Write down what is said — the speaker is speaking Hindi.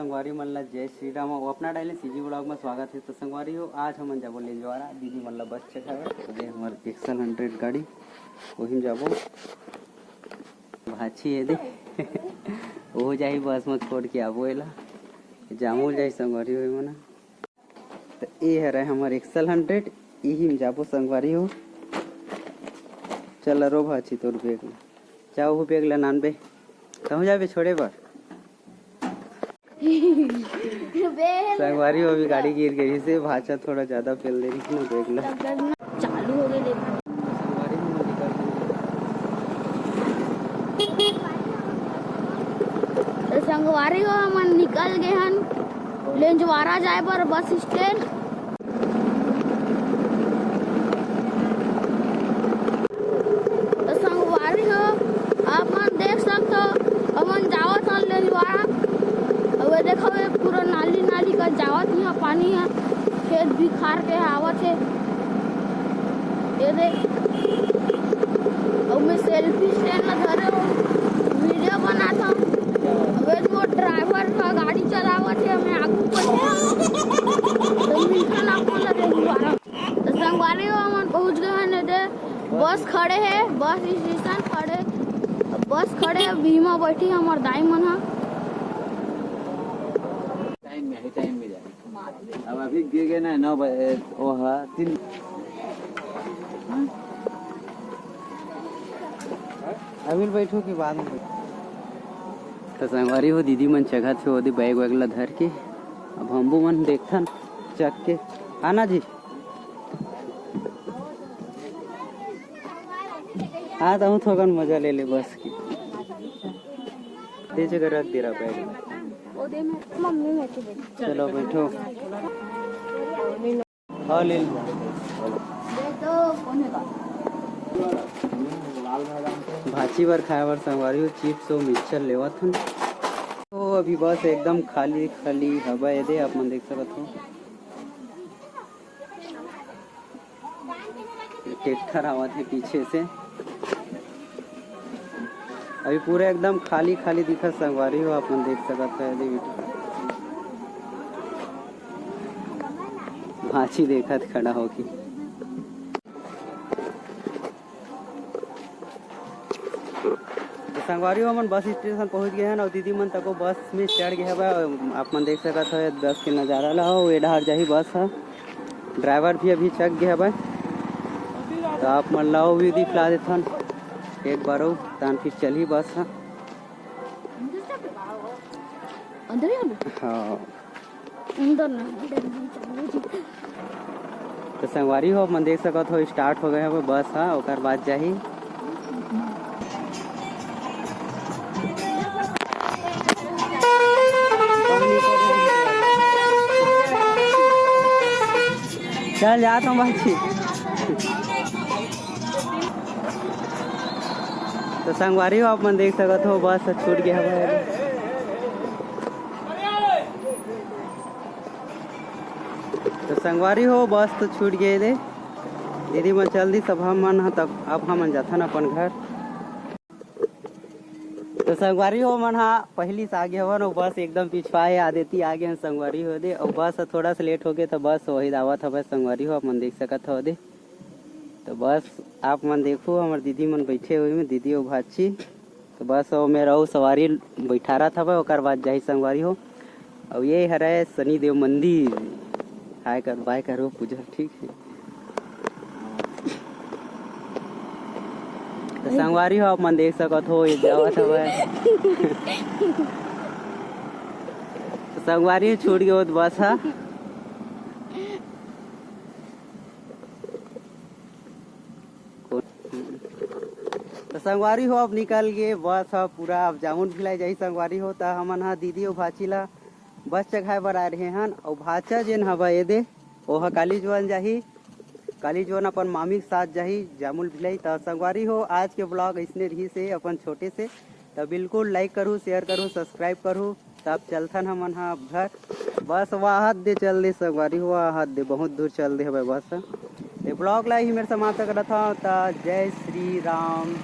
संगवारी मन ला जय श्री राम और अपना डाले सीजी ब्लॉग में स्वागत है। तो संगवारी हो आज हम जाबो लेंजवारा दीदी मन ला बस चढ़ावे दे हमार एक्सल 100 गाड़ी वही जाबो भाची है दे वो जाई बस में छोड़ के आबो एला जामू जाई संगवारी हो मना। तो ये है रहे हमार एक्सल 100 यही में जाबो संगवारी हो। चल रो भाची तोर बैग में जाओ हो बैग ला नान बे कहूँ जाबे छोड़े बर संगवारी हो भी गाड़ी गिर गई से भाषा थोड़ा ज्यादा फैल दे रही है ना देख लो चालू हो गए संगवारी में निकल तो संगवारी हो हम निकल गए हन लेंजवारा जाए पर बस स्टैंड। तो संगवारी हो आप देख सकते हो हम जावत हन लेंजवारा अब देखो पूरा नाली नाली का जावत यहाँ पानी है खेत भी खार के आवत है ये देख। अब मैं सेल्फी स्टैंड में धरे हूँ वीडियो बनाता हूँ। अब वो ड्राइवर का गाड़ी चलावत है मैं आगू तो संगवारी हो हम पहुँच गए हैं दे बस खड़े है बस स्टेशन खड़े बस खड़े है बीमा बैठी हमार दाई मन है टाइम में जाए अब अभी गिर गए ना 9 बजे वो हाँ 3 अभी बैठो कि बाद में तो संगवारी हो दीदी मन जगह थे ओदी बैग वैग ला धर के अब हमबू मन देखथन चक के आना जी हाँ तो थोड़ा मजा ले ले बस की दे जगह रख दे रहा बैग मम्मी में चलो बैठो हाँ ले लो भाची बार खाए बार संगवारी हो चिप्स और मिक्सचर लेवत हन। तो अभी बस एकदम खाली खाली हवा दे आप मन देख सकत हो ट्रैक्टर आवत है पीछे से अभी पूरा एकदम खाली खाली दिखा संगवारी हो आप मन देख सकते हैं। भाची देखत खड़ा होगी तो संगवारी हो हम बस स्टेशन पहुंच गए हैं और दीदी मन तक बस में चढ़ गए हैं। आप मन देख सकते हैं बस के नज़ारा ला हो एडहार जाही बस है ड्राइवर भी अभी चक गया है तो आप मन लाओ भी दिखला देथन एक बार तान फिर चली बस हाँ तो संगवारी हो मन देख सकत हो स्टार्ट हो गए है बस हाँ और बाद जाही चल जाता हूँ भाई। तो संगवारी हो आप मन देख सकते हो बस छूट गया है तो संगवारी हो बस तो छूट गए दे दीदी मन चल दी सब हम मन तब अब हम जाता न अपन घर। तो संगवारी हो मन हाँ पहली से आगे हवन और बस एकदम पिछवाए आ देती आगे हैं संगवारी हो दे और बस थोड़ा सा लेट हो गए तो बस वही दावत है संगवारी हो आप मन देख सकत हो दे। तो बस आप मन देखो हमारे दीदी मन बैठे हुए में दीदी और भाची तो बस वो मेरा वो सवारी बैठा रहा था और बाद जाही संगवारी हो और ये हरे शनि देव मंदिर हाय कर बाय करो पूजा ठीक है। तो संगवारी हो आप मन देख सकत हो ये जावत है तो संगवारी छूट गए तो बस है तो संगवारी हो अब निकल गए बस है पूरा अब जामुन खिलाई जाही संगवारी हो तो हमन हाँ दीदी और भाची ला बस चढ़ाए बर आ रहे हैं और भाचा जेन हवा ये दे वो काली जोन जाही काली जोन अपन मामी के साथ जाही जामुन भिलाई। तो संगवारी हो आज के ब्लॉग इसने रही से अपन छोटे से तो बिल्कुल लाइक करूँ शेयर करूँ सब्सक्राइब करूँ तब चलथन हमन हाँ घर बस वह हाथ दे चल दे संगवारी हो हाथ दे बहुत दूर चल दे हमें बस ये ब्लॉग ला ही मेरे समाप्त करता था। जय श्री राम।